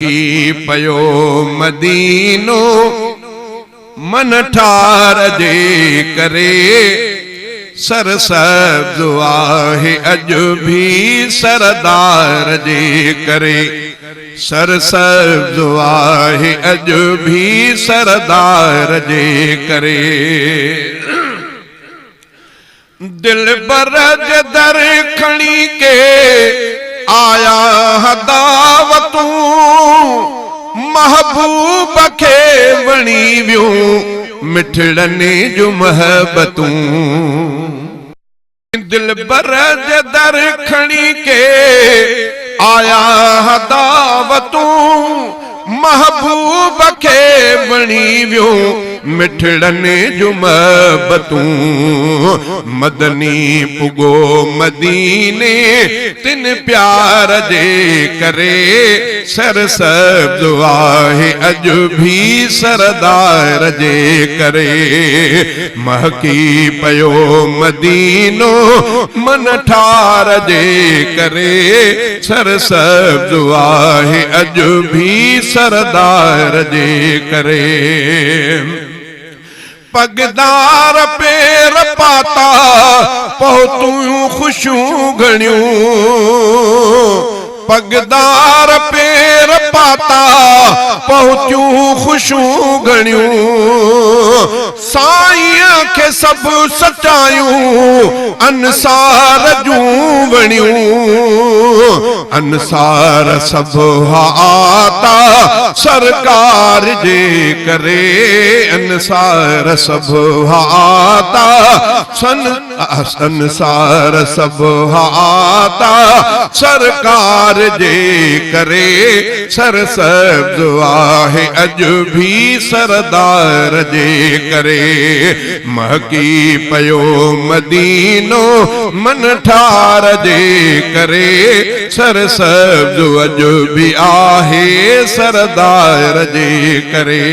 की पयो मदीनो मन ठार जे करे सरसब्ज़ आहे अज भी सरदार जे करे सरसब्ज़ आहे अज भी सरदार जे करे दिल बरज दर खणी के आया दावतूं महबूब के वणी वियूं मिठड़ने जो महबतूं दिल बरज दर खणी के आया दावतूं महबूब के वणी वियूं मिठड़ने जो महबतूं मदनी पुगो मदीने तिन प्यार जे करे सरसब्ज़ आहे अज भी सरदार जे करे महकी पयो मदीनो मन ठार जे करे सरसब्ज़ आहे अज भी सरदार जे करे पगदार पेर पाता पहुतूं खुशियूं घणियूं पगदार पेर पाता पहुतूं खुशियूं घणियूं साईं के सब सचायूं अंसार जूं वणियूं अंसार सब हाता सरकार जे करे अंसार सब हाता अंसार सब हाता सरकार जे करे सरसब्ज़ आहे अज भी सरदार जे करे महकी पयो मदीनो मन ठार जे करे सरसब्ज़ अज भी आहे सरदार जे करे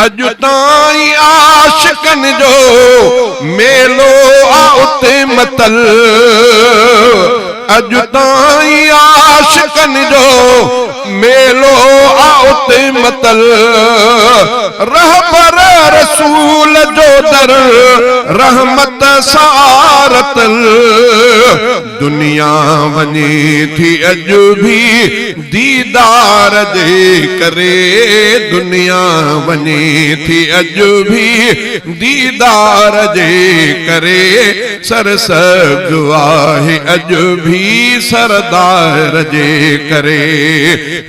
अज ताई आशिकन जो मेलो आउत मतल अज ताई आशिकन जो मेलो आउत मतल रहबर रसूल जो दर रहमत सारतल दुनिया वनी थी अज भी दीदार जे करे दुनिया वनी थी अज भी दीदार जे करे सरसब्ज़ आहे अज भी सरदार जे करे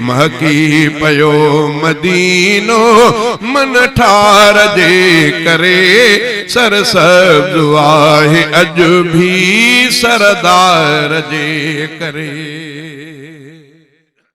महकी पयो मदीनो मन ठार जे करे सरसब्ज़ आहे अज भी सरदार जे करे।